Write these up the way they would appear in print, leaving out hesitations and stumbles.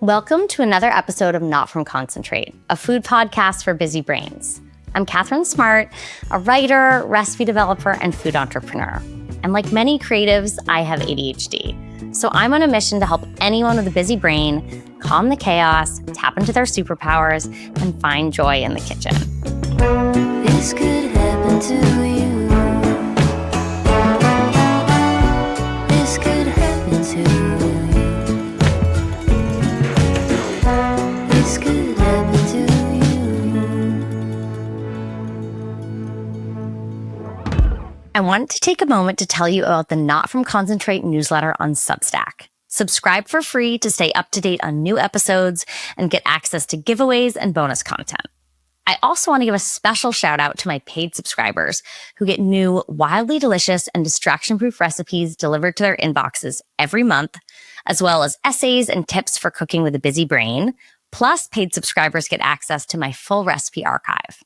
Welcome to another episode of Not From Concentrate, a food podcast for busy brains. I'm Catherine Smart, a writer, recipe developer, and food entrepreneur. And like many creatives, I have ADHD. So I'm on a mission to help anyone with a busy brain calm the chaos, tap into their superpowers, and find joy in the kitchen. This could happen to you. This could happen to you. This could happen to you. I wanted to take a moment to tell you about the Not From Concentrate newsletter on Substack. Subscribe for free to stay up to date on new episodes and get access to giveaways and bonus content. I also want to give a special shout out to my paid subscribers who get new, wildly delicious and distraction-proof recipes delivered to their inboxes every month, as well as essays and tips for cooking with a busy brain. Plus, paid subscribers get access to my full recipe archive.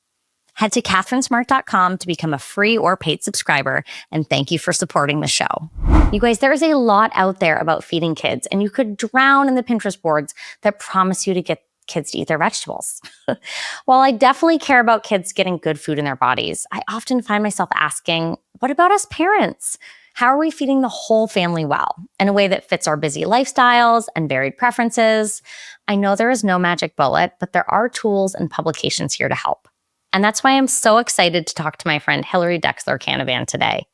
Head to catherinesmart.com to become a free or paid subscriber, and thank you for supporting the show. You guys, there is a lot out there about feeding kids, and you could drown in the Pinterest boards that promise you to get kids to eat their vegetables. While I definitely care about kids getting good food in their bodies, I often find myself asking, what about us parents? How are we feeding the whole family well in a way that fits our busy lifestyles and varied preferences? I know there is no magic bullet, but there are tools and publications here to help. And that's why I'm so excited to talk to my friend Hillary Dixler Canavan today.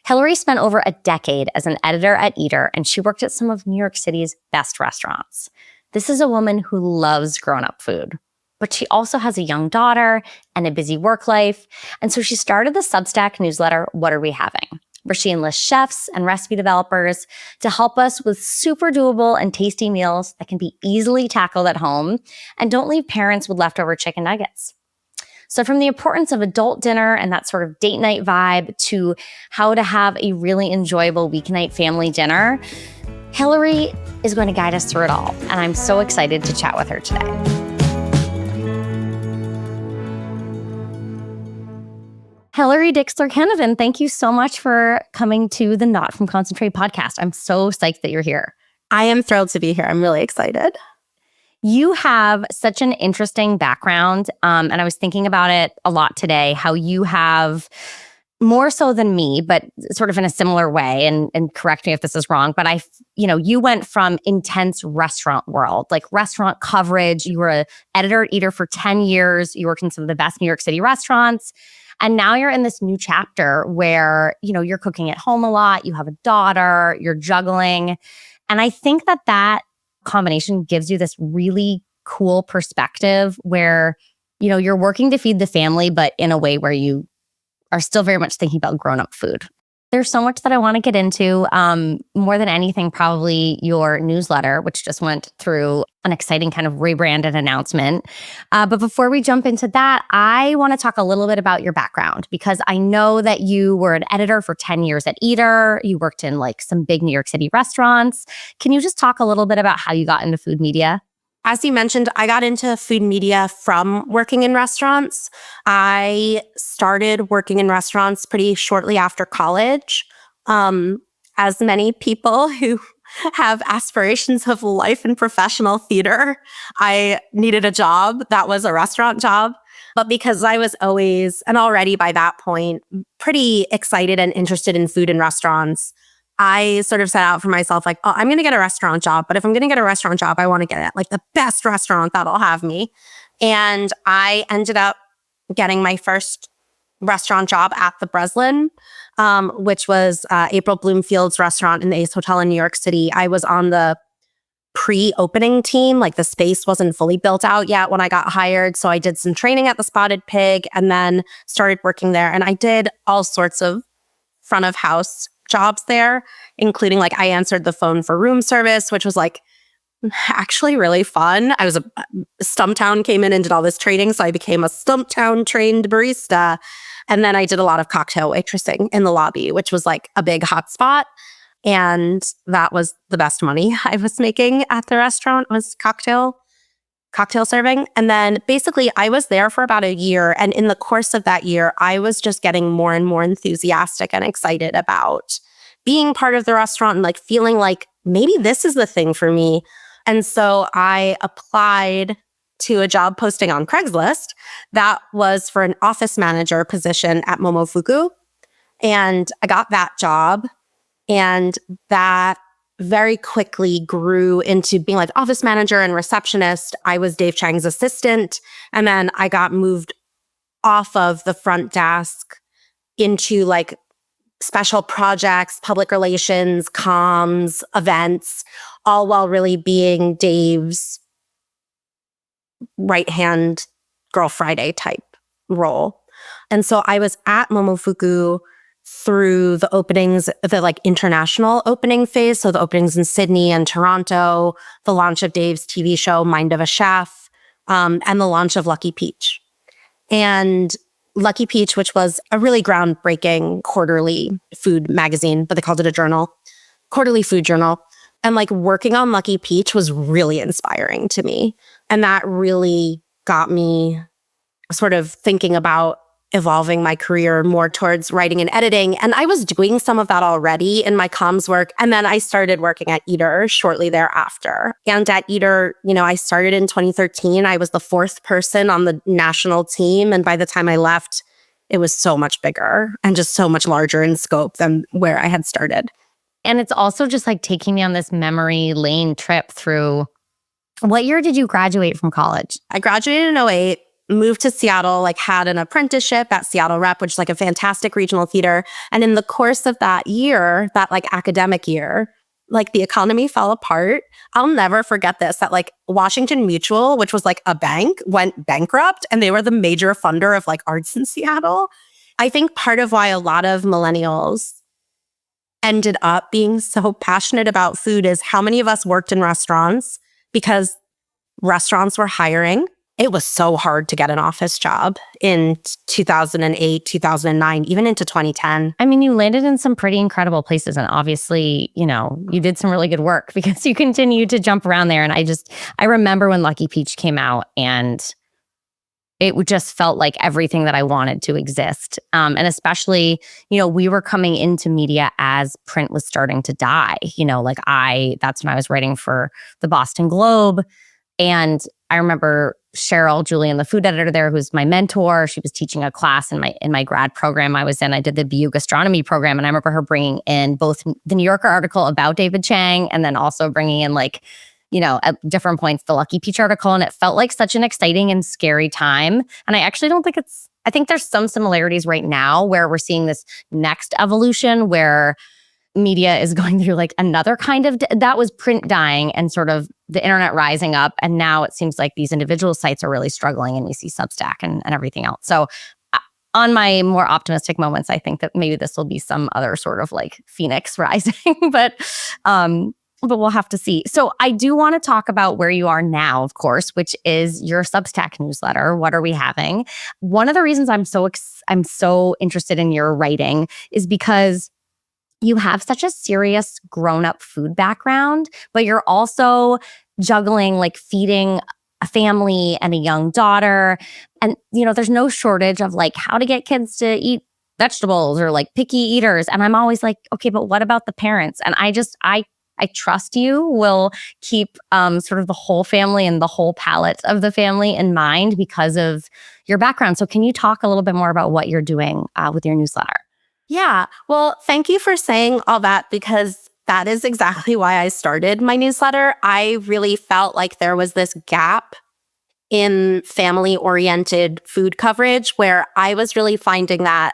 Hillary spent over a decade as an editor at Eater, and she worked at some of New York City's best restaurants. This is a woman who loves grown-up food, but she also has a young daughter and a busy work life. And so she started the Substack newsletter, What Are We Having?, where she enlists chefs and recipe developers to help us with super doable and tasty meals that can be easily tackled at home and don't leave parents with leftover chicken nuggets. So from the importance of adult dinner and that sort of date night vibe to how to have a really enjoyable weeknight family dinner, Hillary is going to guide us through it all. And I'm so excited to chat with her today. Hillary Dixler Canavan, thank you so much for coming to the Not From Concentrate podcast. I'm so psyched that you're here. I am thrilled to be here. I'm really excited. You have such an interesting background, and I was thinking about it a lot today, how you have, more so than me, but sort of in a similar way, and correct me if this is wrong, but you went from intense restaurant world, like restaurant coverage. You were an editor at Eater for 10 years. You worked in some of the best New York City restaurants. And now you're in this new chapter where, you're cooking at home a lot. You have a daughter, you're juggling. And I think that combination gives you this really cool perspective where, you're working to feed the family, but in a way where you are still very much thinking about grown-up food. There's so much that I want to get into. More than anything, probably your newsletter, which just went through an exciting kind of rebranded announcement. But before we jump into that, I want to talk a little bit about your background, because I know that you were an editor for 10 years at Eater. You worked in some big New York City restaurants. Can you just talk a little bit about how you got into food media? As you mentioned, I got into food media from working in restaurants. I started working in restaurants pretty shortly after college. As many people who have aspirations of life in professional theater, I needed a job that was a restaurant job. But because I was always, and already by that point, pretty excited and interested in food and restaurants, I sort of set out for myself I'm going to get a restaurant job. But if I'm going to get a restaurant job, I want to get it at the best restaurant that'll have me. And I ended up getting my first restaurant job at the Breslin, which was April Bloomfield's restaurant in the Ace Hotel in New York City. I was on the pre-opening team. The space wasn't fully built out yet when I got hired. So I did some training at the Spotted Pig and then started working there. And I did all sorts of front of house jobs there, including I answered the phone for room service, which was actually really fun. I was Stumptown came in and did all this training. So I became a Stumptown trained barista. And then I did a lot of cocktail waitressing in the lobby, which was a big hot spot. And that was the best money I was making at the restaurant, was cocktail serving. And then basically I was there for about a year. And in the course of that year, I was just getting more and more enthusiastic and excited about being part of the restaurant and feeling maybe this is the thing for me. And so I applied to a job posting on Craigslist that was for an office manager position at Momofuku. And I got that job. And that very quickly grew into being like office manager and receptionist. I was Dave Chang's assistant. And then I got moved off of the front desk into like special projects, public relations, comms, events, all while really being Dave's right-hand Girl Friday type role. And so I was at Momofuku through the openings, the like international opening phase. So the openings in Sydney and Toronto, the launch of Dave's TV show, Mind of a Chef, and the launch of Lucky Peach. And Lucky Peach, which was a really groundbreaking quarterly food magazine, but they called it a journal, quarterly food journal. And like working on Lucky Peach was really inspiring to me. And that really got me sort of thinking about evolving my career more towards writing and editing. And I was doing some of that already in my comms work. And then I started working at Eater shortly thereafter. And at Eater, I started in 2013. I was the fourth person on the national team. And by the time I left, it was so much bigger and just so much larger in scope than where I had started. And it's also just like taking me on this memory lane trip through. What year did you graduate from college? I graduated in 2008. Moved to Seattle, like had an apprenticeship at Seattle Rep, which is like a fantastic regional theater. And in the course of that year, that like academic year, like the economy fell apart. I'll never forget this, that like Washington Mutual, which was like a bank, went bankrupt and they were the major funder of like arts in Seattle. I think part of why a lot of millennials ended up being so passionate about food is how many of us worked in restaurants because restaurants were hiring. It was so hard to get an office job in 2008, 2009, even into 2010. I mean, you landed in some pretty incredible places. And obviously, you did some really good work because you continued to jump around there. And I remember when Lucky Peach came out and it just felt like everything that I wanted to exist. And especially, we were coming into media as print was starting to die. That's when I was writing for the Boston Globe. And I remember Cheryl Julian, the food editor there, who's my mentor. She was teaching a class in my grad program I was in. I did the BU gastronomy program, and I remember her bringing in both the New Yorker article about David Chang, and then also bringing in at different points the Lucky Peach article. And it felt like such an exciting and scary time. And I actually don't think I think there's some similarities right now where we're seeing this next evolution where media is going through like another kind of, that was print dying and sort of the internet rising up. And now it seems like these individual sites are really struggling and we see Substack and everything else. So on my more optimistic moments, I think that maybe this will be some other sort of like phoenix rising, but we'll have to see. So I do want to talk about where you are now, of course, which is your Substack newsletter. What are we having? One of the reasons I'm so interested in your writing is because you have such a serious grown-up food background, but you're also juggling like feeding a family and a young daughter. And, there's no shortage of like how to get kids to eat vegetables or like picky eaters. And I'm always like, okay, but what about the parents? And I trust you will keep sort of the whole family and the whole palette of the family in mind because of your background. So can you talk a little bit more about what you're doing with your newsletter? Yeah. Well, thank you for saying all that because that is exactly why I started my newsletter. I really felt like there was this gap in family-oriented food coverage where I was really finding that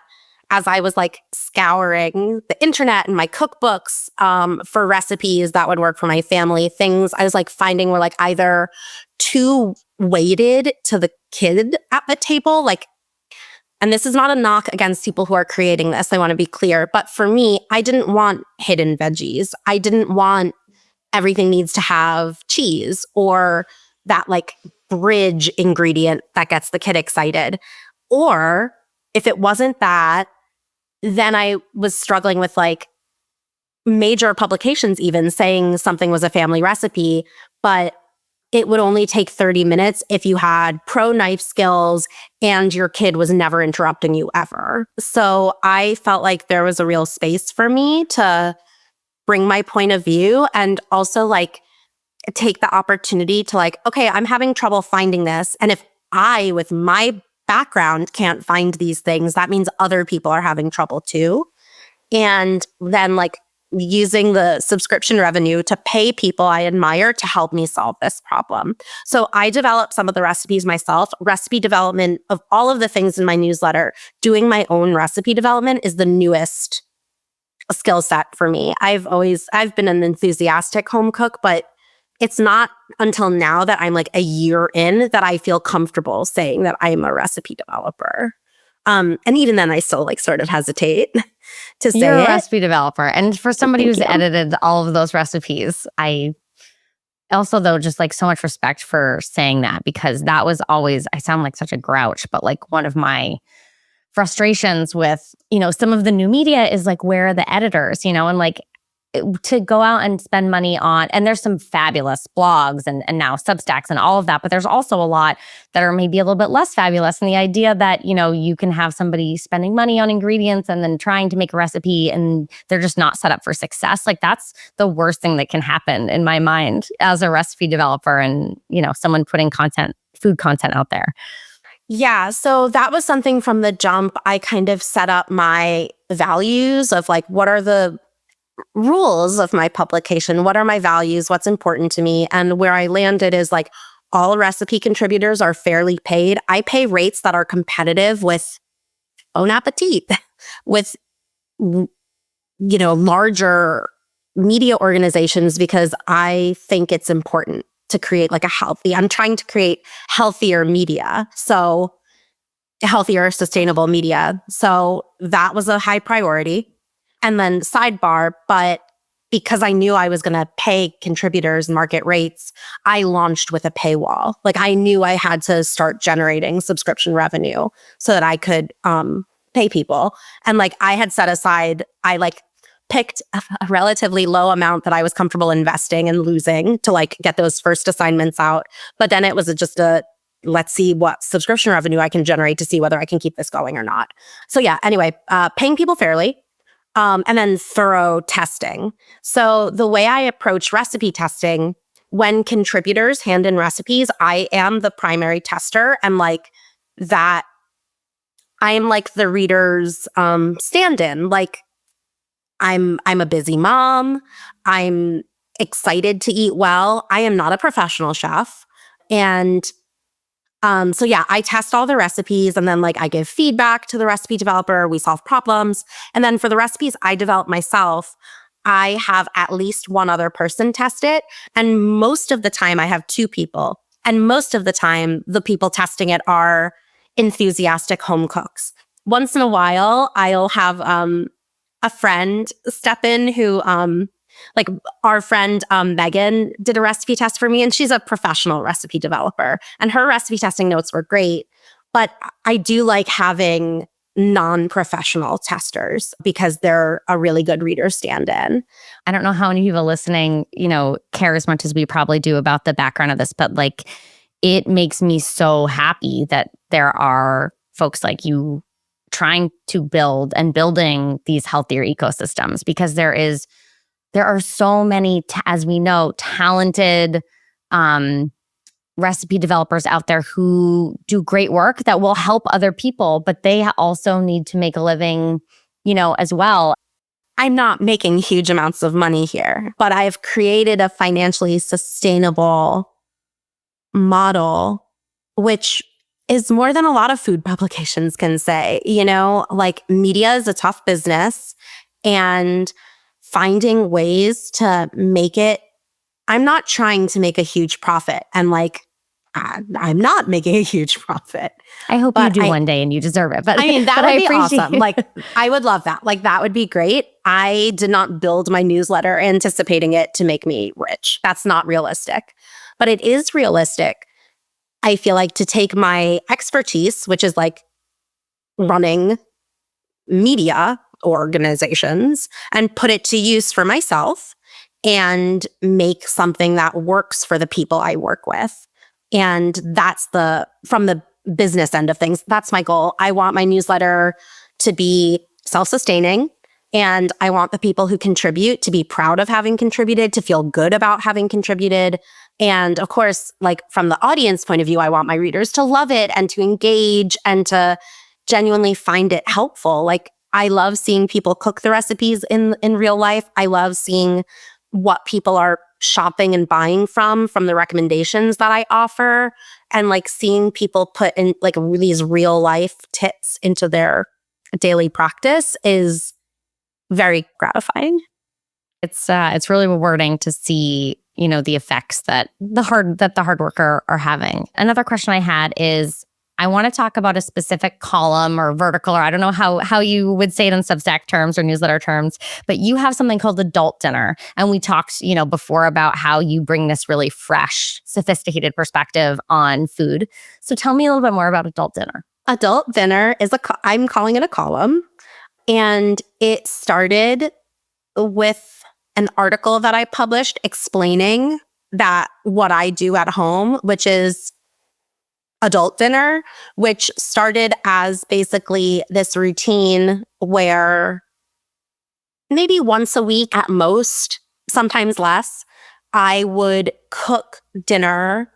as I was like scouring the internet and my cookbooks for recipes that would work for my family, things I was like finding were like either too weighted to the kid at the table, like, and this is not a knock against people who are creating this, I want to be clear. But for me, I didn't want hidden veggies. I didn't want everything needs to have cheese or that like bridge ingredient that gets the kid excited. Or if it wasn't that, then I was struggling with like major publications even saying something was a family recipe, but it would only take 30 minutes if you had pro knife skills and your kid was never interrupting you ever. So I felt like there was a real space for me to bring my point of view and also like take the opportunity to like, okay, I'm having trouble finding this. And if I, with my background, can't find these things, that means other people are having trouble too. And then like using the subscription revenue to pay people I admire to help me solve this problem. So I developed some of the recipes myself. Recipe development of all of the things in my newsletter, doing my own recipe development is the newest skill set for me. I've been an enthusiastic home cook, but it's not until now that I'm like a year in that I feel comfortable saying that I'm a recipe developer. And even then I still like sort of hesitate to say You're a it. recipe developer. And for somebody Thank who's you. edited all of those recipes, I also, though, just like so much respect for saying that, because that was always, I sound like such a grouch, but like one of my frustrations with, some of the new media is like, where are the editors, and like to go out and spend money on, and there's some fabulous blogs and now Substacks and all of that, but there's also a lot that are maybe a little bit less fabulous. And the idea that, you can have somebody spending money on ingredients and then trying to make a recipe and they're just not set up for success. Like that's the worst thing that can happen in my mind as a recipe developer and, someone putting food content out there. Yeah, so that was something from the jump. I kind of set up my values of like, what are the rules of my publication? What are my values? What's important to me? And where I landed is like, all recipe contributors are fairly paid. I pay rates that are competitive with Bon Appetit, with, larger media organizations, because I think it's important to create like I'm trying to create healthier media. So healthier, sustainable media. So that was a high priority. And then sidebar, but because I knew I was going to pay contributors market rates, I launched with a paywall. Like I knew I had to start generating subscription revenue so that I could pay people. And like I had set aside, I like picked a relatively low amount that I was comfortable investing and losing to like get those first assignments out. But then it was just let's see what subscription revenue I can generate to see whether I can keep this going or not. So yeah, anyway, paying people fairly. And then thorough testing. So the way I approach recipe testing, when contributors hand in recipes, I am the primary tester, and like that, I am like the reader's stand-in. Like I'm a busy mom. I'm excited to eat well. I am not a professional chef, and so yeah, I test all the recipes and then like I give feedback to the recipe developer. We solve problems. And then for the recipes I develop myself, I have at least one other person test it. And most of the time I have two people. And most of the time the people testing it are enthusiastic home cooks. Once in a while, I'll have a friend step in who like our friend Megan did a recipe test for me, and she's a professional recipe developer, and her recipe testing notes were great. But I do like having non-professional testers because they're a really good reader stand-in. I don't know how many people listening, care as much as we probably do about the background of this, but like it makes me so happy that there are folks like you trying to building these healthier ecosystems, because there are so many, as we know, talented recipe developers out there who do great work that will help other people, but they also need to make a living, as well. I'm not making huge amounts of money here, but I've created a financially sustainable model, which is more than a lot of food publications can say. Like media is a tough business, and finding ways to make it, I'm not trying to make a huge profit. And like, I'm not making a huge profit. I hope you do one day and you deserve it. But I mean, that would be awesome. it. Like, I would love that. Like, that would be great. I did not build my newsletter anticipating it to make me rich. That's not realistic. But it is realistic, I feel like, to take my expertise, which is like running media organizations, and put it to use for myself and make something that works for the people I work with. And that's from the business end of things, that's my goal. I want my newsletter to be self-sustaining. And I want the people who contribute to be proud of having contributed, to feel good about having contributed. And of course, like from the audience point of view, I want my readers to love it and to engage and to genuinely find it helpful. Like I love seeing people cook the recipes in real life. I love seeing what people are shopping and buying from the recommendations that I offer, and like seeing people put in like these real life tips into their daily practice is very gratifying. It's really rewarding to see, the effects that the hard worker are having. Another question I had is, I want to talk about a specific column or vertical, or I don't know how you would say it in Substack terms or newsletter terms, but you have something called Adult Dinner. And we talked, before about how you bring this really fresh, sophisticated perspective on food. So tell me a little bit more about Adult Dinner. Adult Dinner is I'm calling it a column. And it started with an article that I published explaining that what I do at home, which is adult dinner, which started as basically this routine where maybe once a week at most, sometimes less, I would cook dinner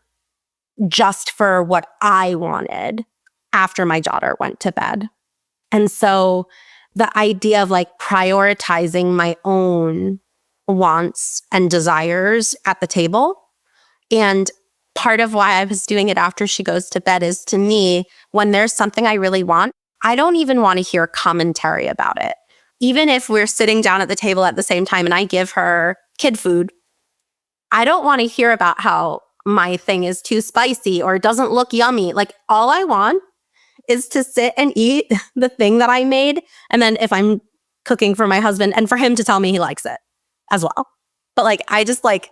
just for what I wanted after my daughter went to bed. And so the idea of like prioritizing my own wants and desires at the table. And part of why I was doing it after she goes to bed is, to me, when there's something I really want, I don't even want to hear commentary about it. Even if we're sitting down at the table at the same time and I give her kid food, I don't want to hear about how my thing is too spicy or doesn't look yummy. Like all I want is to sit and eat the thing that I made. And then if I'm cooking for my husband, and for him to tell me he likes it as well. But like, I just like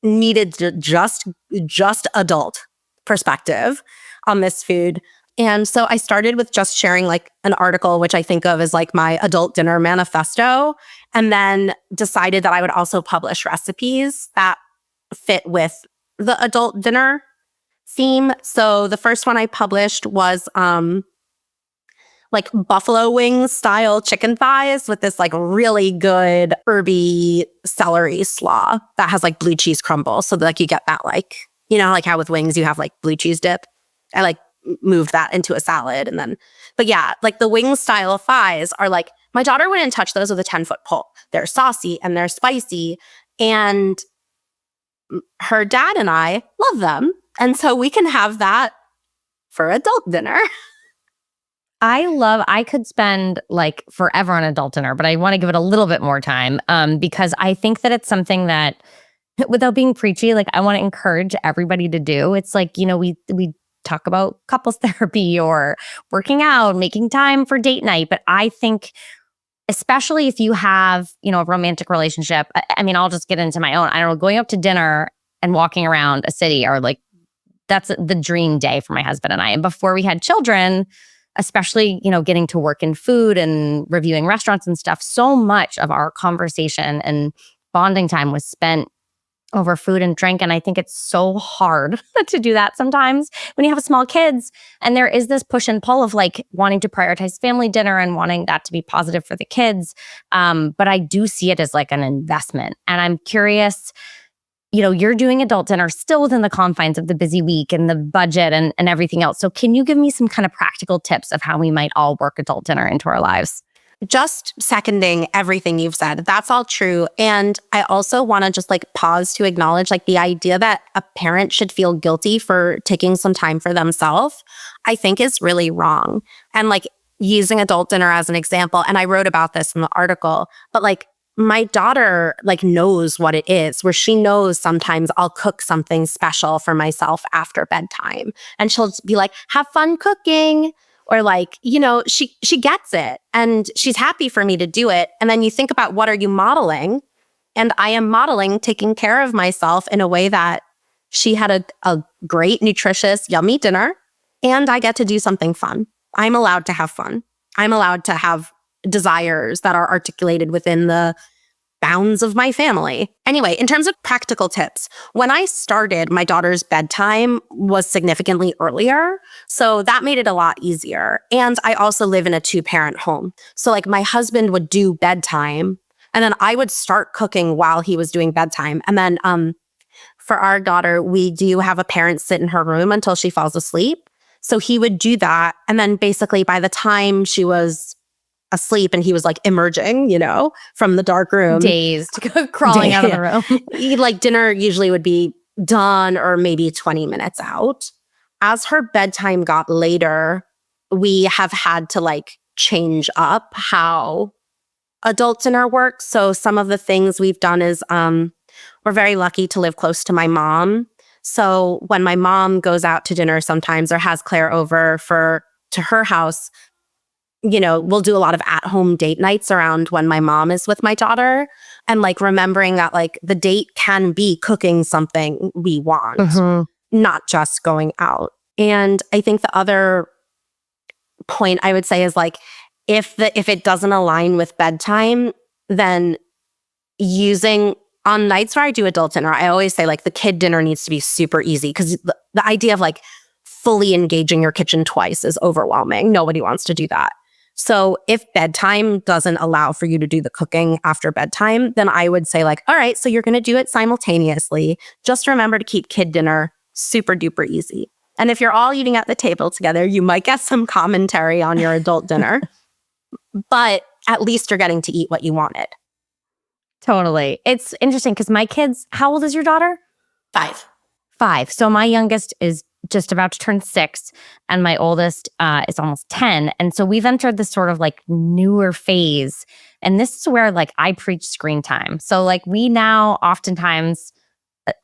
needed just adult perspective on this food. And so I started with just sharing like an article, which I think of as like my adult dinner manifesto, and then decided that I would also publish recipes that fit with the adult dinner theme. So the first one I published was like buffalo wings style chicken thighs with this like really good herby celery slaw that has like blue cheese crumble. So that, like you get that like, like how with wings you have like blue cheese dip. I like moved that into a salad and then, but yeah, like the wing style thighs are like, my daughter wouldn't touch those with a 10-foot pole. They're saucy and they're spicy. And her dad and I love them. And so we can have that for adult dinner. I could spend like forever on adult dinner, but I want to give it a little bit more time because I think that it's something that, without being preachy, like I want to encourage everybody to do. It's like, we talk about couples therapy or working out, making time for date night. But I think, especially if you have, a romantic relationship, I mean, I'll just get into my own. I don't know, going up to dinner and walking around a city are like, that's the dream day for my husband and I. And before we had children, especially, getting to work in food and reviewing restaurants and stuff, so much of our conversation and bonding time was spent over food and drink. And I think it's so hard to do that sometimes when you have small kids. And there is this push and pull of like wanting to prioritize family dinner and wanting that to be positive for the kids. But I do see it as like an investment. And I'm curious, you're doing adult dinner still within the confines of the busy week and the budget and everything else. So can you give me some kind of practical tips of how we might all work adult dinner into our lives? Just seconding everything you've said. That's all true. And I also want to just like pause to acknowledge like the idea that a parent should feel guilty for taking some time for themselves, I think is really wrong. And like using adult dinner as an example, and I wrote about this in the article, but like my daughter like knows what it is, where she knows sometimes I'll cook something special for myself after bedtime. And she'll be like, have fun cooking. Or like, she gets it and she's happy for me to do it. And then you think about, what are you modeling? And I am modeling taking care of myself in a way that she had a great, nutritious, yummy dinner. And I get to do something fun. I'm allowed to have fun. I'm allowed to have desires that are articulated within the bounds of my family. Anyway, in terms of practical tips, when I started, my daughter's bedtime was significantly earlier. So that made it a lot easier. And I also live in a 2-parent home. So like my husband would do bedtime and then I would start cooking while he was doing bedtime. And then for our daughter, we do have a parent sit in her room until she falls asleep. So he would do that. And then basically by the time she was asleep and he was like emerging, from the dark room. Dazed, crawling out of the room. Like dinner usually would be done or maybe 20 minutes out. As her bedtime got later, we have had to like change up how adult dinner works. So some of the things we've done is we're very lucky to live close to my mom. So when my mom goes out to dinner sometimes or has Claire over to her house, we'll do a lot of at-home date nights around when my mom is with my daughter and like remembering that like the date can be cooking something we want, not just going out. And I think the other point I would say is like, if it doesn't align with bedtime, then on nights where I do adult dinner, I always say like the kid dinner needs to be super easy because the idea of like fully engaging your kitchen twice is overwhelming. Nobody wants to do that. So if bedtime doesn't allow for you to do the cooking after bedtime, then I would say like, all right, so you're going to do it simultaneously. Just remember to keep kid dinner super duper easy. And if you're all eating at the table together, you might get some commentary on your adult dinner, but at least you're getting to eat what you wanted. Totally. It's interesting because my kids, how old is your daughter? 5. 5. So my youngest is just about to turn 6 and my oldest is almost 10. And so we've entered this sort of like newer phase. And this is where like I preach screen time. So like we now oftentimes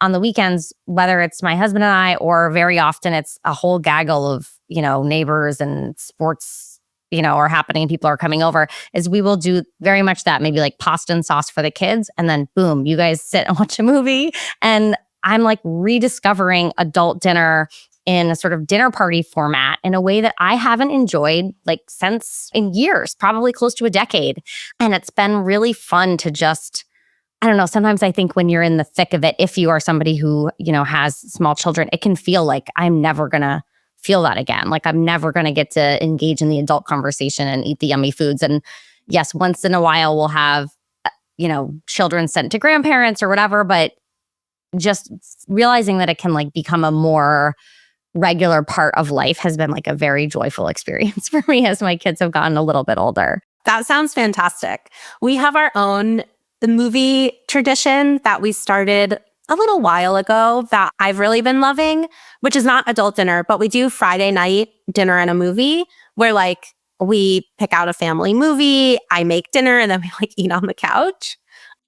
on the weekends, whether it's my husband and I, or very often it's a whole gaggle of, neighbors and sports, are happening. People are coming over, is we will do very much that, maybe like pasta and sauce for the kids. And then boom, you guys sit and watch a movie. And I'm like rediscovering adult dinner in a sort of dinner party format in a way that I haven't enjoyed like since in years, probably close to a decade. And it's been really fun to just, I don't know, sometimes I think when you're in the thick of it, if you are somebody who, has small children, it can feel like I'm never going to feel that again. Like I'm never going to get to engage in the adult conversation and eat the yummy foods. And yes, once in a while we'll have, children sent to grandparents or whatever, but just realizing that it can like become a more regular part of life has been like a very joyful experience for me as my kids have gotten a little bit older. That sounds fantastic. We have our own movie tradition that we started a little while ago that I've really been loving, which is not adult dinner, but we do Friday night dinner and a movie where like we pick out a family movie, I make dinner, and then we like eat on the couch.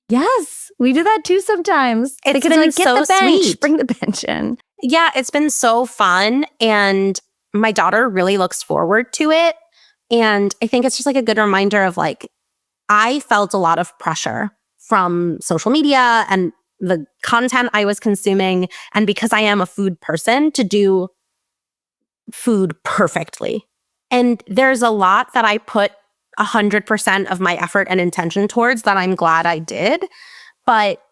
Yes, we do that too sometimes. It's been like, get so the bench, sweet. bring the bench in. Yeah, it's been so fun. And my daughter really looks forward to it. And I think it's just like a good reminder of like, I felt a lot of pressure from social media and the content I was consuming. And because I am a food person, to do food perfectly. And there's a lot that I put 100% of my effort and intention towards that I'm glad I did. But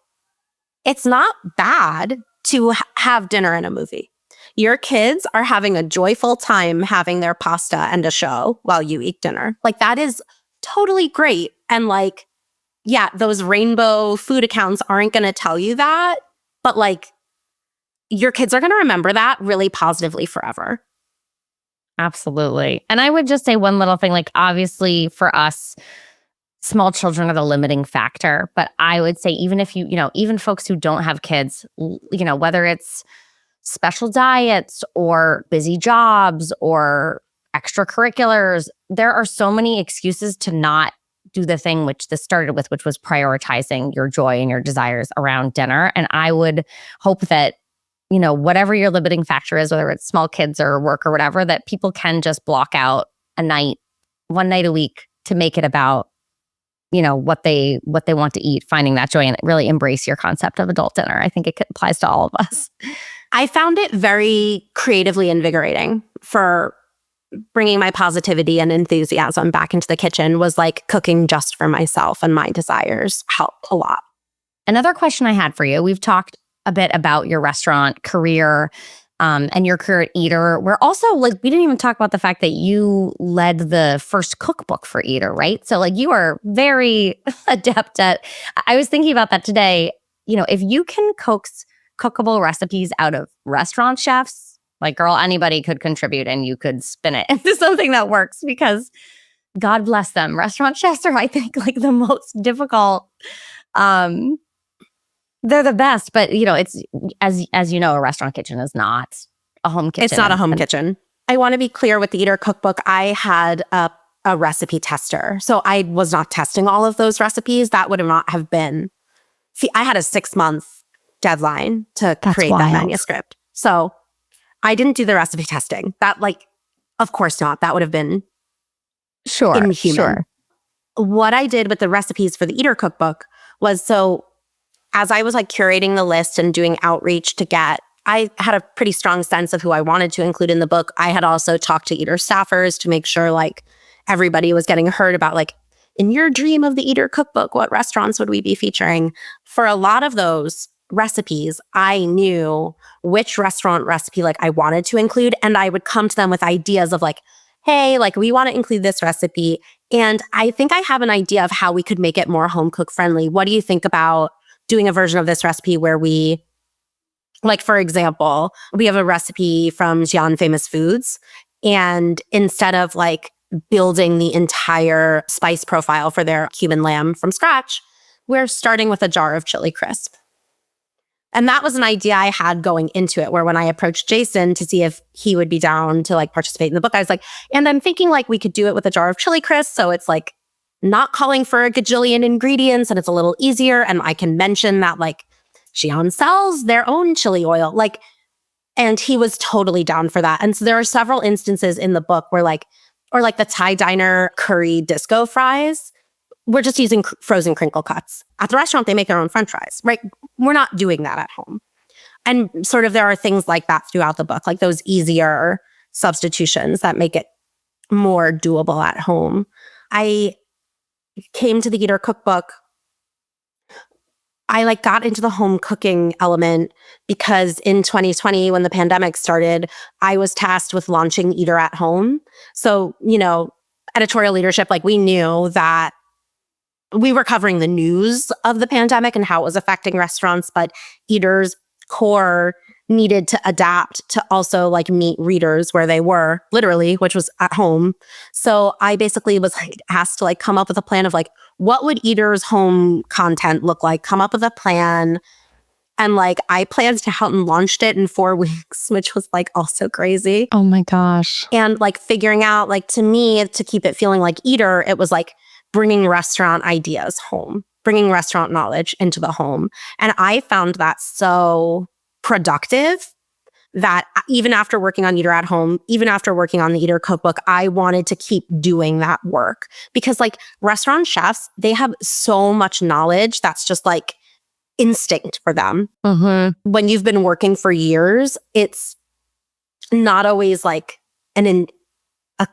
it's not bad to have dinner and a movie. Your kids are having a joyful time having their pasta and a show while you eat dinner. Like that is totally great. And like, yeah, those rainbow food accounts aren't going to tell you that, but like your kids are going to remember that really positively forever. Absolutely. And I would just say one little thing, like obviously for us, small children are the limiting factor. But I would say even if even folks who don't have kids, whether it's special diets or busy jobs or extracurriculars, there are so many excuses to not do the thing which this started with, which was prioritizing your joy and your desires around dinner. And I would hope that whatever your limiting factor is, whether it's small kids or work or whatever, that people can just block out one night a week to make it about, what they want to eat, finding that joy, and really embrace your concept of adult dinner. I think it applies to all of us. I found it very creatively invigorating for bringing my positivity and enthusiasm back into the kitchen was like cooking just for myself and my desires helped a lot. Another question I had for you, we've talked a bit about your restaurant career and your career at Eater. We're also we didn't even talk about the fact that you led the first cookbook for Eater, right? So you are very adept at, I was thinking about that today. If you can coax cookable recipes out of restaurant chefs, girl, anybody could contribute and you could spin it into something that works because God bless them. Restaurant chefs are, I think, the most difficult. They're the best, but it's as you know, a restaurant kitchen is not a home kitchen. It's not a home kitchen. I want to be clear with the Eater cookbook. I had a recipe tester. So I was not testing all of those recipes. That would not have been. See, I had a 6-month deadline to create that manuscript. So I didn't do the recipe testing. That of course not. That would have been inhuman. Sure. What I did with the recipes for the Eater cookbook was as I was curating the list and doing outreach I had a pretty strong sense of who I wanted to include in the book. I had also talked to Eater staffers to make sure everybody was getting heard about in your dream of the Eater cookbook, what restaurants would we be featuring? For a lot of those recipes, I knew which restaurant recipe I wanted to include, and I would come to them with ideas of hey, we want to include this recipe, and I think I have an idea of how we could make it more home cook friendly. What do you think about doing a version of this recipe where we, for example, we have a recipe from Xi'an Famous Foods, and instead of building the entire spice profile for their Cuban lamb from scratch, we're starting with a jar of chili crisp. And that was an idea I had going into it, where when I approached Jason to see if he would be down to participate in the book, I was and I'm thinking we could do it with a jar of chili crisp. So it's not calling for a gajillion ingredients and it's a little easier. And I can mention that Xi'an sells their own chili oil. And he was totally down for that. And so there are several instances in the book where or the Thai diner curry disco fries, we're just using frozen crinkle cuts. At the restaurant, they make their own French fries, right? We're not doing that at home. And there are things like that throughout the book, those easier substitutions that make it more doable at home. I came to the Eater cookbook. I got into the home cooking element because in 2020, when the pandemic started, I was tasked with launching Eater at home. So, editorial leadership, we knew that we were covering the news of the pandemic and how it was affecting restaurants, but Eater's core needed to adapt to also meet readers where they were, literally, which was at home. So I basically was asked to come up with a plan of what would Eater's home content look like, come up with a plan. And I planned to out and launched it in 4 weeks, which was also crazy. Oh my gosh. And figuring out, to me, to keep it feeling like Eater, it was bringing restaurant ideas home, bringing restaurant knowledge into the home. And I found that so productive that even after working on Eater at home, even after working on the Eater cookbook, I wanted to keep doing that work because restaurant chefs, they have so much knowledge that's just instinct for them. Mm-hmm. When you've been working for years, it's not always a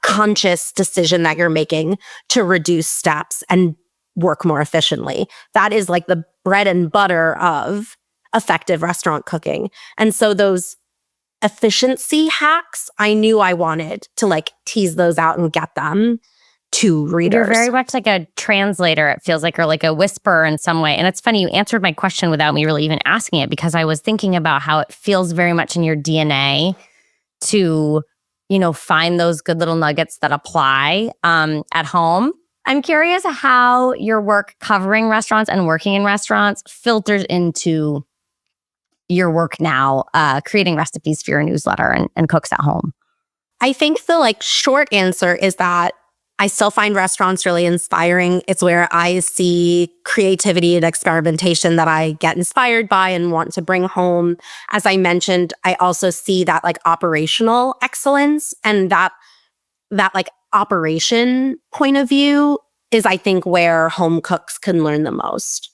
conscious decision that you're making to reduce steps and work more efficiently. That is the bread and butter of effective restaurant cooking. And so those efficiency hacks, I knew I wanted to tease those out and get them to readers. You're very much like a translator, it feels or a whisperer in some way. And it's funny, you answered my question without me really even asking it because I was thinking about how it feels very much in your DNA to find those good little nuggets that apply at home. I'm curious how your work covering restaurants and working in restaurants filters into your work now, creating recipes for your newsletter and cooks at home. I think the short answer is that I still find restaurants really inspiring. It's where I see creativity and experimentation that I get inspired by and want to bring home. As I mentioned, I also see that operational excellence and that operation point of view is, I think, where home cooks can learn the most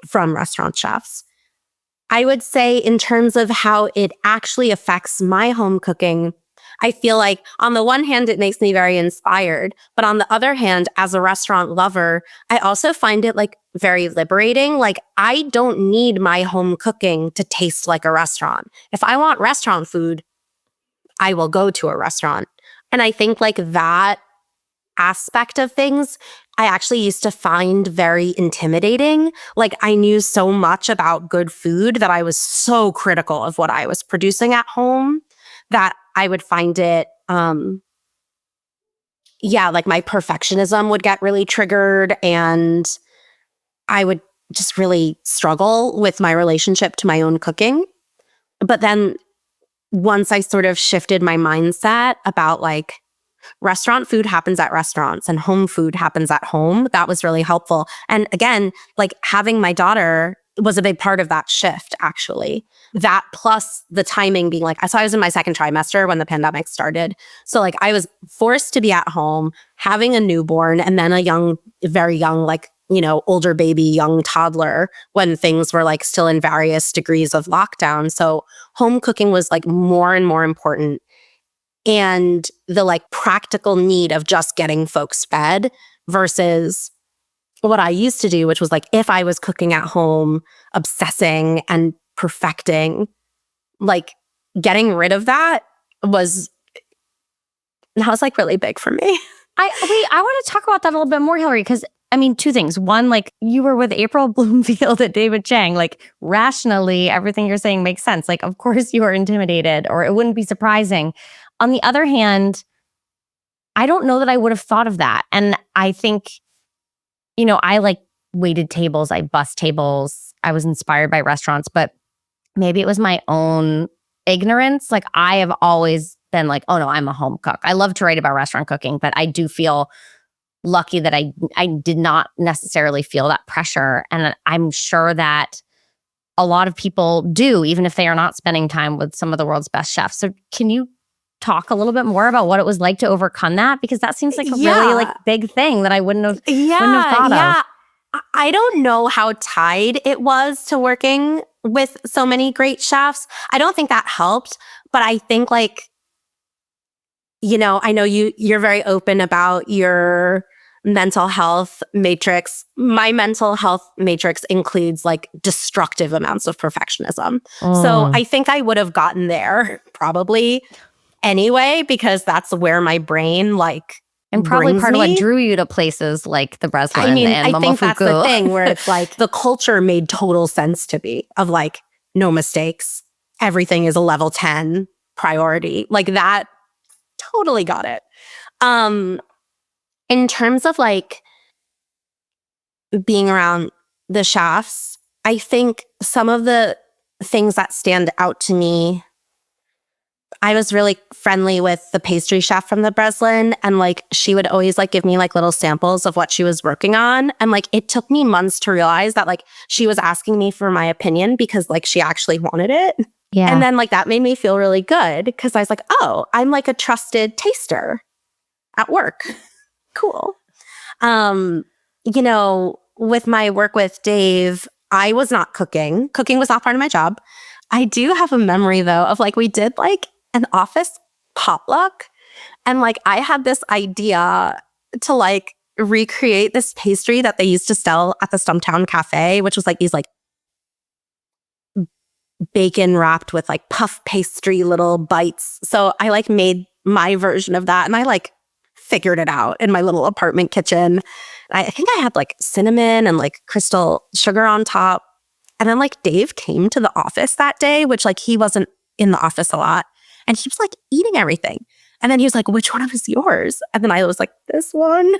from restaurant chefs. I would say in terms of how it actually affects my home cooking, I feel like on the one hand, it makes me very inspired. But on the other hand, as a restaurant lover, I also find it like very liberating. Like I don't need my home cooking to taste like a restaurant. If I want restaurant food, I will go to a restaurant. And I think like that aspect of things, I actually used to find very intimidating. Like I knew so much about good food that I was so critical of what I was producing at home that I would find it, like my perfectionism would get really triggered and I would just really struggle with my relationship to my own cooking. But then once I sort of shifted my mindset about like, restaurant food happens at restaurants and home food happens at home. That was really helpful. And again, like having my daughter was a big part of that shift, actually. That plus the timing being like, so I was in my second trimester when the pandemic started. So like I was forced to be at home, having a newborn and then a very young, like, older baby, young toddler when things were like still in various degrees of lockdown. So home cooking was like more and more important. And the like practical need of just getting folks fed versus what I used to do, which was like if I was cooking at home, obsessing and perfecting, like getting rid of that was like really big for me. I want to talk about that a little bit more, Hillary, because I mean, two things. One, like you were with April Bloomfield at David Chang. Like rationally, everything you're saying makes sense. Like, of course you are intimidated or it wouldn't be surprising. On the other hand, I don't know that I would have thought of that. And I think, I like waited tables, I bussed tables, I was inspired by restaurants, but maybe it was my own ignorance. Like I have always been like, oh no, I'm a home cook. I love to write about restaurant cooking, but I do feel lucky that I did not necessarily feel that pressure. And I'm sure that a lot of people do, even if they are not spending time with some of the world's best chefs. So can you talk a little bit more about what it was like to overcome that? Because that seems like a really like big thing that I wouldn't have thought of. I don't know how tied it was to working with so many great chefs. I don't think that helped, but I think like, I know you're very open about your mental health matrix. My mental health matrix includes like destructive amounts of perfectionism. So I think I would have gotten there probably anyway, because that's where my brain like and probably part of what drew you to places like the Breslin and I Momofuku. think that's the thing where it's like the culture made total sense to me of like no mistakes. Everything is a level 10 priority. Like that totally got it. In terms of like being around the chefs, I think some of the things that stand out to me, I was really friendly with the pastry chef from the Breslin, and like she would always like give me like little samples of what she was working on. And like it took me months to realize that like she was asking me for my opinion because like she actually wanted it. Yeah. And then like that made me feel really good because I was like, oh, I'm like a trusted taster at work. Cool. With my work with Dave, I was not cooking. Cooking was not part of my job. I do have a memory though of like we did like an office potluck, and like I had this idea to like recreate this pastry that they used to sell at the Stumptown Cafe, which was like these like bacon wrapped with like puff pastry little bites. So I like made my version of that and I like figured it out in my little apartment kitchen. I think I had like cinnamon and like crystal sugar on top. And then like Dave came to the office that day, which like he wasn't in the office a lot. And he was like eating everything. And then he was like, which one was yours? And then I was like, this one.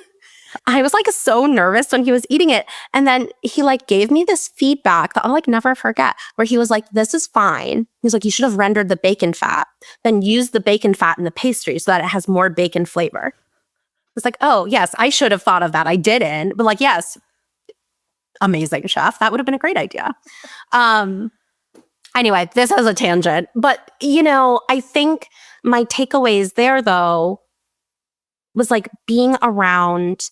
I was like so nervous when he was eating it. And then he like gave me this feedback that I'll like never forget, where he was like, this is fine. He's like, you should have rendered the bacon fat, then use the bacon fat in the pastry so that it has more bacon flavor. It's like, oh, yes, I should have thought of that. I didn't. But like, yes, amazing chef. That would have been a great idea. Anyway, this is a tangent. But, I think my takeaways there, though, was like being around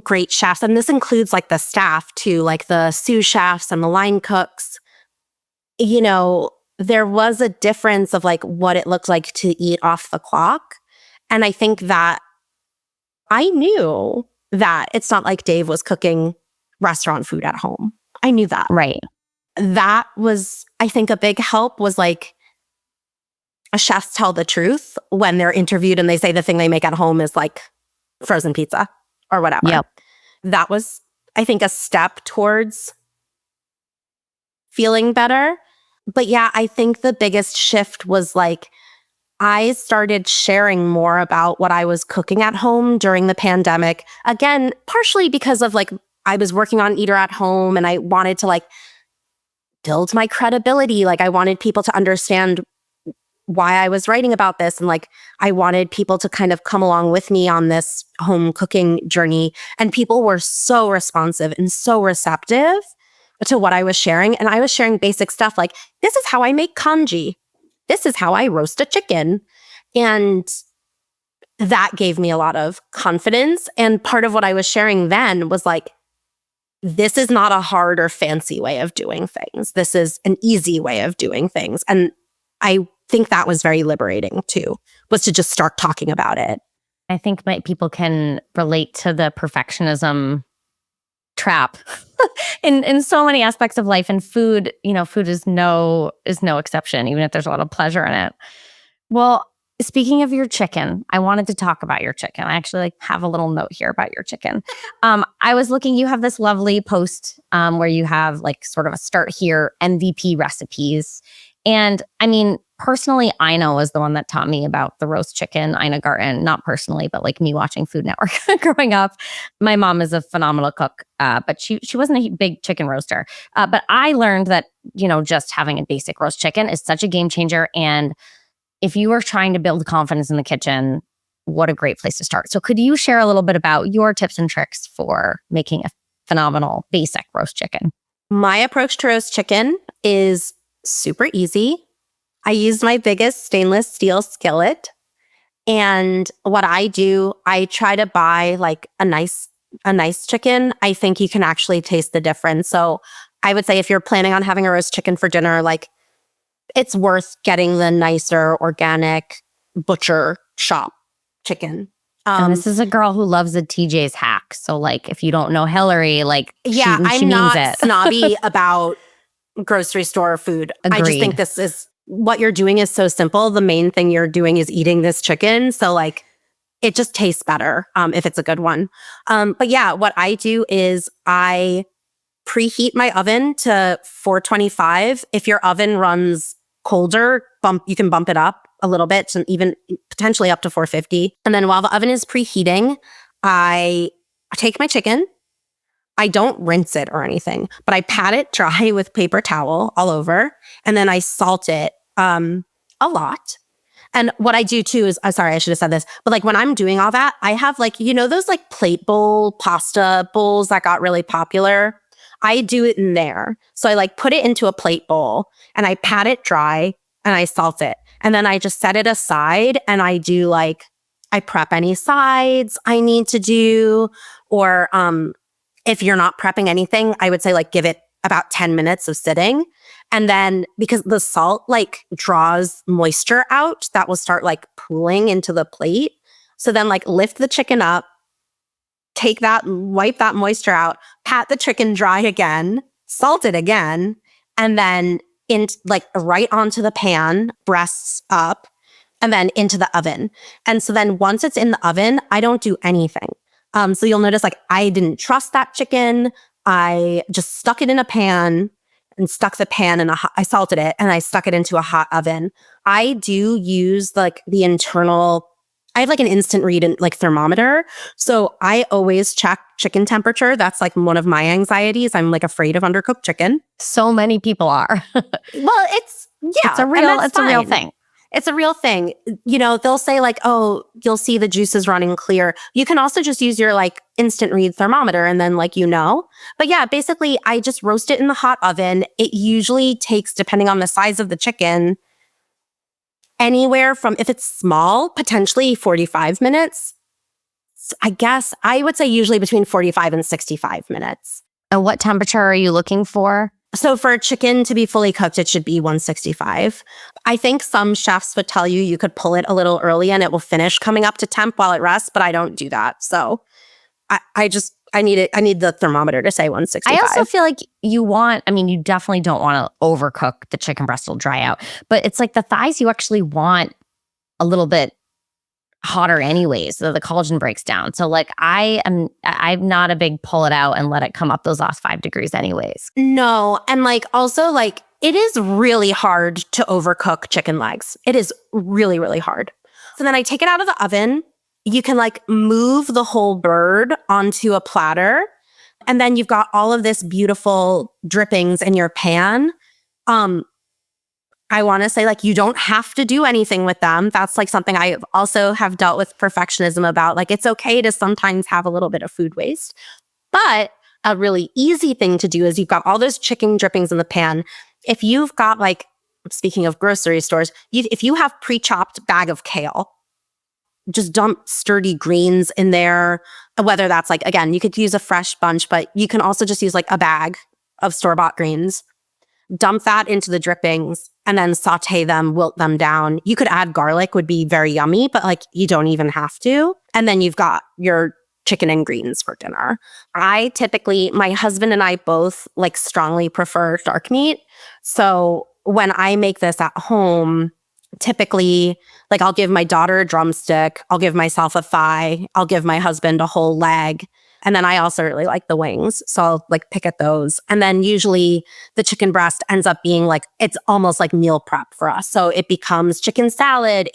great chefs. And this includes like the staff too, like the sous chefs and the line cooks. there was a difference of like what it looked like to eat off the clock. And I think that I knew that it's not like Dave was cooking restaurant food at home. I knew that. Right. That was, I think, a big help was like chefs tell the truth when they're interviewed and they say the thing they make at home is like frozen pizza or whatever. Yep. That was, I think, a step towards feeling better. But yeah, I think the biggest shift was like I started sharing more about what I was cooking at home during the pandemic. Again, partially because of like I was working on Eater at Home and I wanted to like build my credibility. Like I wanted people to understand why I was writing about this. And like, I wanted people to kind of come along with me on this home cooking journey. And people were so responsive and so receptive to what I was sharing. And I was sharing basic stuff like, this is how I make congee. This is how I roast a chicken. And that gave me a lot of confidence. And part of what I was sharing then was like, this is not a hard or fancy way of doing things. This is an easy way of doing things. And I think that was very liberating too, was to just start talking about it. I think people can relate to the perfectionism trap in so many aspects of life, and food, food is no exception, even if there's a lot of pleasure in it. Well, speaking of your chicken, I wanted to talk about your chicken. I actually have a little note here about your chicken. I was looking, you have this lovely post where you have like sort of a start here MVP recipes. And I mean, personally, Ina was the one that taught me about the roast chicken, Ina Garten, not personally, but like me watching Food Network growing up. My mom is a phenomenal cook, but she wasn't a big chicken roaster. But I learned that, just having a basic roast chicken is such a game changer. And if you are trying to build confidence in the kitchen, what a great place to start. So could you share a little bit about your tips and tricks for making a phenomenal basic roast chicken? My approach to roast chicken is super easy. I use my biggest stainless steel skillet. And what I do, I try to buy like a nice chicken. I think you can actually taste the difference. So I would say if you're planning on having a roast chicken for dinner, like it's worth getting the nicer organic butcher shop chicken. And this is a girl who loves a TJ's hack. So like, if you don't know Hillary, like she I'm means not it. snobby about grocery store food. Agreed. I just think this is what you're doing is so simple. The main thing you're doing is eating this chicken. So like it just tastes better if it's a good one. But yeah, what I do is I preheat my oven to 425. If your oven runs colder, you can bump it up a little bit to even potentially up to 450. And then while the oven is preheating, I take my chicken. I don't rinse it or anything, but I pat it dry with paper towel all over. And then I salt it a lot. And what I do too is, sorry, I should have said this, but like when I'm doing all that, I have like, those like plate bowl pasta bowls that got really popular. I do it in there. So I like put it into a plate bowl and I pat it dry and I salt it. And then I just set it aside and I do like, I prep any sides I need to do, or if you're not prepping anything, I would say like give it about 10 minutes of sitting. And then because the salt like draws moisture out, that will start like pooling into the plate. So then like lift the chicken up, take that, wipe that moisture out, pat the chicken dry again, salt it again, and then like right onto the pan, breasts up, and then into the oven. And so then once it's in the oven, I don't do anything. So you'll notice like I didn't trust that chicken. I just stuck it in a pan and stuck the pan in I salted it and I stuck it into a hot oven. I do use like the internal, I have like an instant read and like thermometer. So I always check chicken temperature. That's like one of my anxieties. I'm like afraid of undercooked chicken. So many people are. Well, it's a real thing. It's a real thing. They'll say like, oh, you'll see the juices running clear. You can also just use your like instant read thermometer and then like, But yeah, basically I just roast it in the hot oven. It usually takes, depending on the size of the chicken, anywhere from, if it's small, potentially 45 minutes. I guess I would say usually between 45 and 65 minutes. And what temperature are you looking for? So for a chicken to be fully cooked, it should be 165. I think some chefs would tell you could pull it a little early and it will finish coming up to temp while it rests, but I don't do that. So I need the thermometer to say 165. I also feel like you definitely don't want to overcook the chicken breast, will dry out. But it's like the thighs, you actually want a little bit hotter anyways, so the collagen breaks down. So like I'm not a big pull it out and let it come up those last 5 degrees anyways. No. And like also like it is really hard to overcook chicken legs. It is really, really hard. So then I take it out of the oven. You can like move the whole bird onto a platter. And then you've got all of this beautiful drippings in your pan. I want to say like you don't have to do anything with them. That's like something I also have dealt with perfectionism about. Like it's okay to sometimes have a little bit of food waste. But a really easy thing to do is you've got all those chicken drippings in the pan. If you've got like, speaking of grocery stores, if you have pre-chopped bag of kale, just dump sturdy greens in there. Whether that's like, again, you could use a fresh bunch, but you can also just use like a bag of store-bought greens. Dump that into the drippings and then saute them, wilt them down. You could add garlic, would be very yummy, but like you don't even have to. And then you've got your chicken and greens for dinner. My husband and I both like strongly prefer dark meat. So when I make this at home, typically like I'll give my daughter a drumstick, I'll give myself a thigh, I'll give my husband a whole leg. And then I also really like the wings. So I'll like pick at those. And then usually the chicken breast ends up being like, it's almost like meal prep for us. So it becomes chicken salad.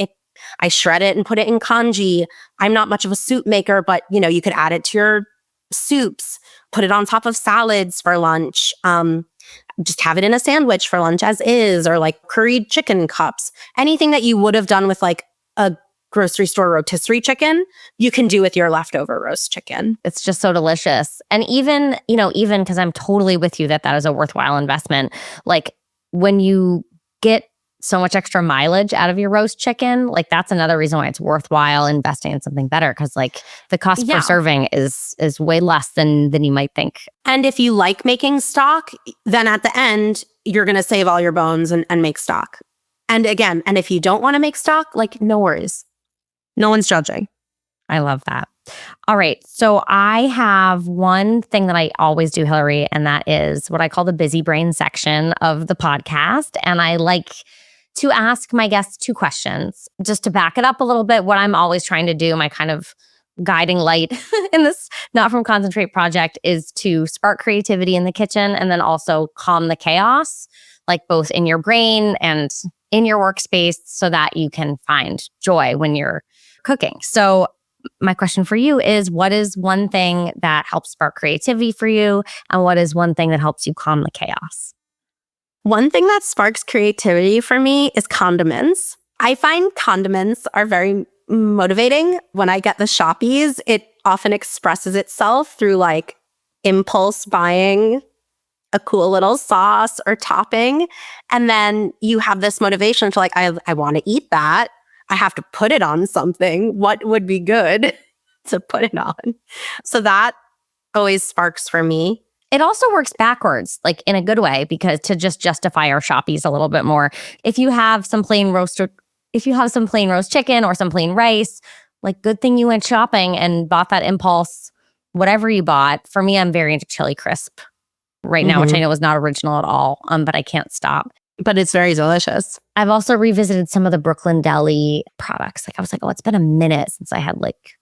I shred it and put it in congee. I'm not much of a soup maker, but you could add it to your soups, put it on top of salads for lunch. Just have it in a sandwich for lunch as is, or like curried chicken cups. Anything that you would have done with like a grocery store rotisserie chicken, you can do with your leftover roast chicken. It's just so delicious. And even because I'm totally with you that is a worthwhile investment. Like when you get so much extra mileage out of your roast chicken, like that's another reason why it's worthwhile investing in something better, because like the cost per serving is way less than you might think. And if you like making stock, then at the end, you're going to save all your bones and make stock. And again, if you don't want to make stock, like no worries. No one's judging. I love that. All right. So I have one thing that I always do, Hillary, and that is what I call the busy brain section of the podcast. And I like to ask my guests 2 questions just to back it up a little bit. What I'm always trying to do, my kind of guiding light in this Not From Concentrate project, is to spark creativity in the kitchen and then also calm the chaos, like both in your brain and in your workspace, so that you can find joy when you're cooking. So my question for you is, what is one thing that helps spark creativity for you? And what is one thing that helps you calm the chaos? One thing that sparks creativity for me is condiments. I find condiments are very motivating. When I get the shoppies, it often expresses itself through like impulse buying a cool little sauce or topping. And then you have this motivation to like, I want to eat that. I have to put it on something. What would be good to put it on? So that always sparks for me. It also works backwards, like in a good way, because to just justify our shoppies a little bit more, if you have some plain roast chicken or some plain rice, like good thing you went shopping and bought that impulse, whatever you bought. For me, I'm very into chili crisp right now, which I know is not original at all, but I can't stop. But it's very delicious. I've also revisited some of the Brooklyn Deli products. Like I was like, oh, it's been a minute since I had like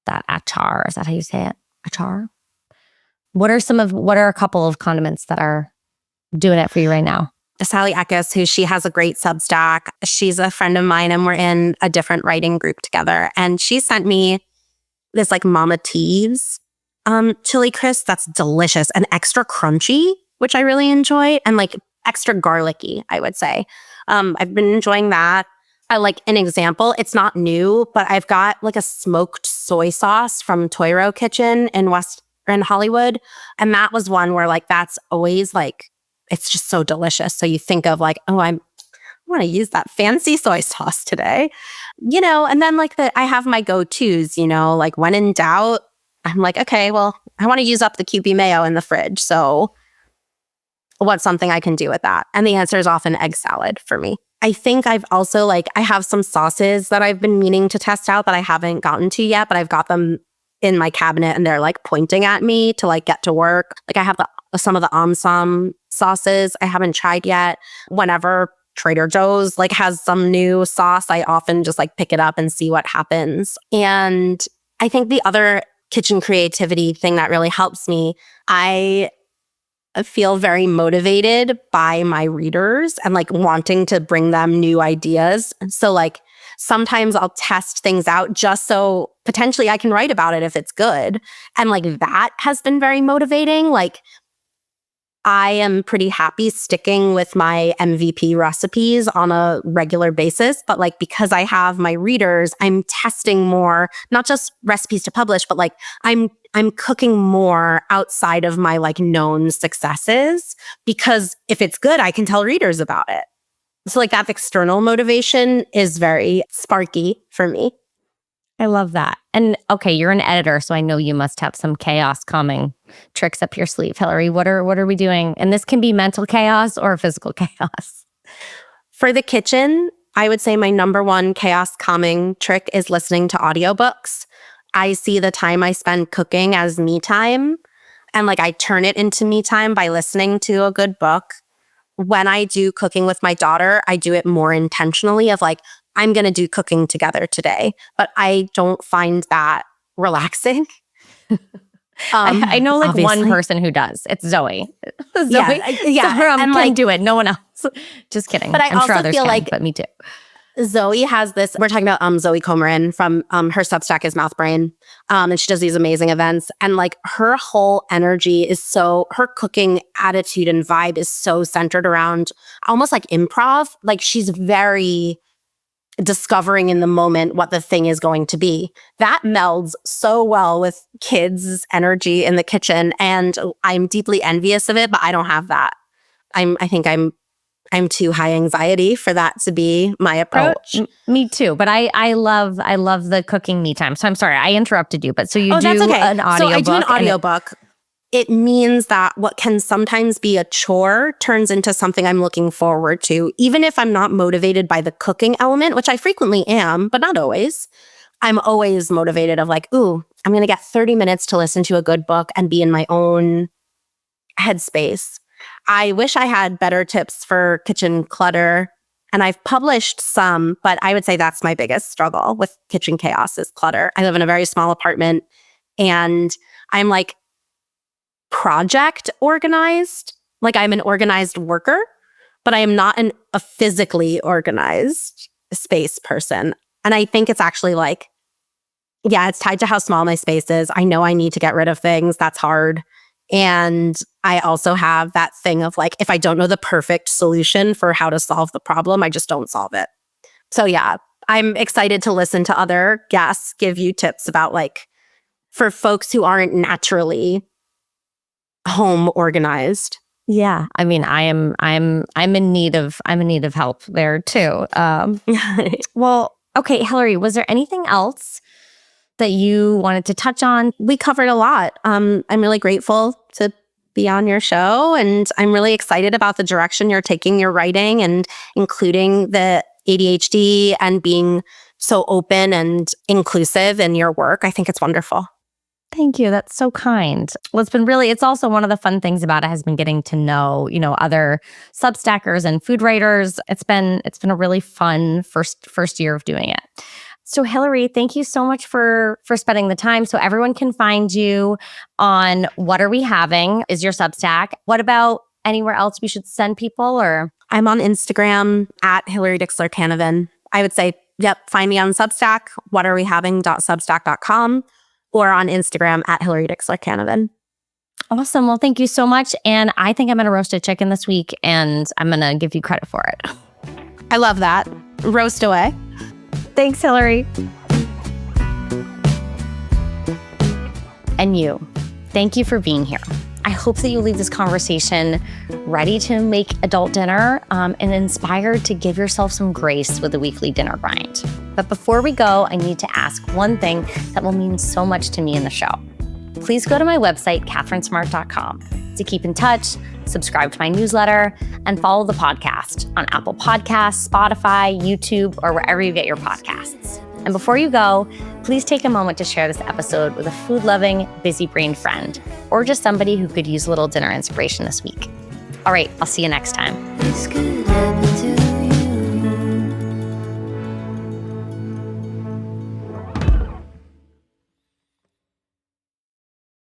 that achar. Is that how you say it? Achar? What are a couple of condiments that are doing it for you right now? Sally Eckes, she has a great Substack. She's a friend of mine and we're in a different writing group together. And she sent me this like Mama T's chili crisp that's delicious and extra crunchy, which I really enjoy, and like extra garlicky, I would say. I've been enjoying that. I like an example. It's not new, but I've got like a smoked soy sauce from Toiro Kitchen in Hollywood. And that was one where like, that's always like, it's just so delicious. So you think of like, oh, I want to use that fancy soy sauce today, and then like I have my go-tos, like when in doubt, I'm like, okay, well, I want to use up the Kewpie mayo in the fridge. So what's something I can do with that? And the answer is often egg salad for me. I think I've also I have some sauces that I've been meaning to test out that I haven't gotten to yet, but I've got them in my cabinet and they're pointing at me to get to work. I have some of the Amsam sauces I haven't tried yet. Whenever Trader Joe's has some new sauce, I often just pick it up and see what happens. And I think the other kitchen creativity thing that really helps me, I feel very motivated by my readers and wanting to bring them new ideas. So sometimes I'll test things out just so potentially I can write about it if it's good. And that has been very motivating. I am pretty happy sticking with my MVP recipes on a regular basis, but because I have my readers, I'm testing more, not just recipes to publish, but I'm cooking more outside of my known successes, because if it's good, I can tell readers about it. So that external motivation is very sparky for me. I love that. And okay, you're an editor, so I know you must have some chaos calming tricks up your sleeve. Hillary, what are we doing? And this can be mental chaos or physical chaos. For the kitchen, I would say my number one chaos calming trick is listening to audiobooks. I see the time I spend cooking as me time, and I turn it into me time by listening to a good book. When I do cooking with my daughter, I do it more intentionally of I'm going to do cooking together today, but I don't find that relaxing. I know obviously. one person who does. It's Zoe. Zoe, yeah. And can do it. No one else. Just kidding. But I'm also sure others feel can, but me too. Zoe has this, we're talking about Zoe Comarin from her Substack is Mouth Brain. And she does these amazing events. And her whole energy is her cooking attitude and vibe is so centered around almost improv. She's very discovering in the moment what the thing is going to be. That melds so well with kids' energy in the kitchen. And I'm deeply envious of it, but I don't have that. I think I'm too high anxiety for that to be my approach. Me too. But I love the cooking me time. So I'm sorry, I interrupted you. But so you do that's okay. an audiobook. So I do an audiobook. It means that what can sometimes be a chore turns into something I'm looking forward to. Even if I'm not motivated by the cooking element, which I frequently am, but not always. I'm always motivated of ooh, I'm going to get 30 minutes to listen to a good book and be in my own headspace. I wish I had better tips for kitchen clutter. And I've published some, but I would say that's my biggest struggle with kitchen chaos is clutter. I live in a very small apartment and I'm project organized. I'm an organized worker, but I am not a physically organized space person. And I think it's actually it's tied to how small my space is. I know I need to get rid of things. That's hard. And I also have that thing of if I don't know the perfect solution for how to solve the problem, I just don't solve it. So yeah, I'm excited to listen to other guests give you tips about for folks who aren't naturally home organized. Yeah, I mean, I'm in need of help there too. Well, okay, Hillary, was there anything else that you wanted to touch on? We covered a lot. I'm really grateful to be on your show, and I'm really excited about the direction you're taking your writing and including the ADHD and being so open and inclusive in your work. I think it's wonderful. Thank you. That's so kind. Well, it's also one of the fun things about it has been getting to know, other Substackers and food writers. It's been a really fun first year of doing it. So Hillary, thank you so much for spending the time. So everyone can find you on What Are We Having is your Substack. What about anywhere else we should send people? Or I'm on Instagram at Hillary Dixler Canavan. I would say, find me on Substack, whatarewehaving.substack.com. or on Instagram at Hillary Dixler Canavan. Awesome. Well, thank you so much. And I think I'm going to roast a chicken this week and I'm going to give you credit for it. I love that. Roast away. Thanks, Hillary. And you, thank you for being here. I hope that you leave this conversation ready to make adult dinner and inspired to give yourself some grace with the weekly dinner grind. But before we go, I need to ask one thing that will mean so much to me in the show. please go to my website, catherinesmart.com, to keep in touch, subscribe to my newsletter, and follow the podcast on Apple Podcasts, Spotify, YouTube, or wherever you get your podcasts. And before you go, please take a moment to share this episode with a food-loving, busy-brained friend, or just somebody who could use a little dinner inspiration this week. All right, I'll see you next time. This could happen to